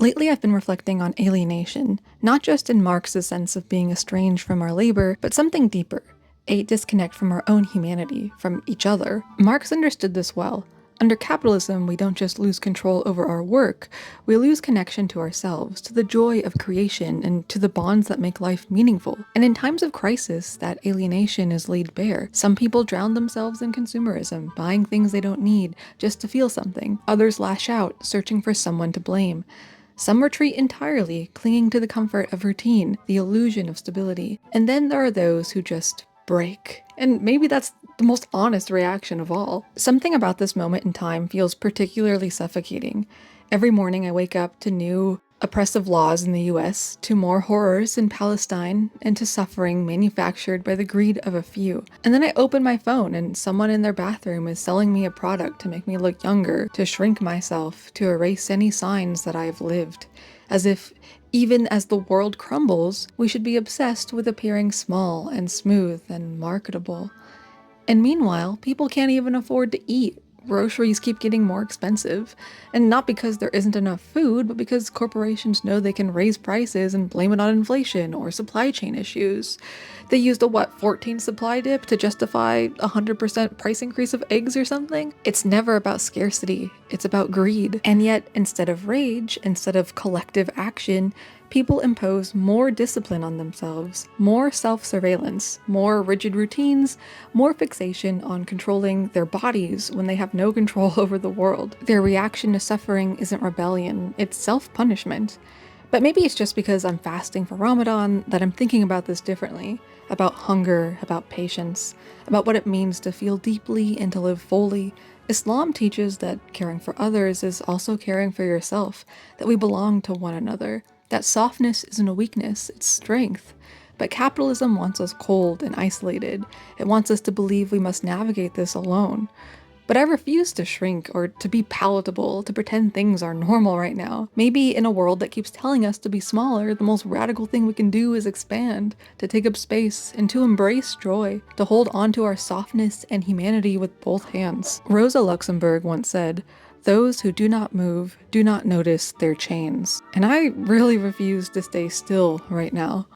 Lately, I've been reflecting on alienation, not just in Marx's sense of being estranged from our labor, but something deeper, a disconnect from our own humanity, from each other. Marx understood this well. Under capitalism, we don't just lose control over our work, we lose connection to ourselves, to the joy of creation, and to the bonds that make life meaningful. And in times of crisis, that alienation is laid bare. Some people drown themselves in consumerism, buying things they don't need just to feel something. Others lash out, searching for someone to blame. Some retreat entirely, clinging to the comfort of routine, the illusion of stability. And then there are those who just break. And maybe that's the most honest reaction of all. Something about this moment in time feels particularly suffocating. Every morning I wake up to new oppressive laws in the US, to more horrors in Palestine, and to suffering manufactured by the greed of a few. And then I open my phone and someone in their bathroom is selling me a product to make me look younger, to shrink myself, to erase any signs that I've lived. As if, even as the world crumbles, we should be obsessed with appearing small and smooth and marketable. And meanwhile, people can't even afford to eat. Groceries keep getting more expensive. And not because there isn't enough food, but because corporations know they can raise prices and blame it on inflation or supply chain issues. They used a 14 supply dip to justify a 100% price increase of eggs or something? It's never about scarcity, it's about greed. And yet, instead of rage, instead of collective action, people impose more discipline on themselves, more self-surveillance, more rigid routines, more fixation on controlling their bodies when they have no control over the world. Their reaction to suffering isn't rebellion, it's self-punishment. But maybe it's just because I'm fasting for Ramadan that I'm thinking about this differently. About hunger, about patience, about what it means to feel deeply and to live fully. Islam teaches that caring for others is also caring for yourself, that we belong to one another. That softness isn't a weakness, it's strength. But capitalism wants us cold and isolated. It wants us to believe we must navigate this alone. But I refuse to shrink or to be palatable, to pretend things are normal right now. Maybe in a world that keeps telling us to be smaller, the most radical thing we can do is expand, to take up space, and to embrace joy, to hold on to our softness and humanity with both hands. Rosa Luxemburg once said, "Those who do not move do not notice their chains." And I really refuse to stay still right now.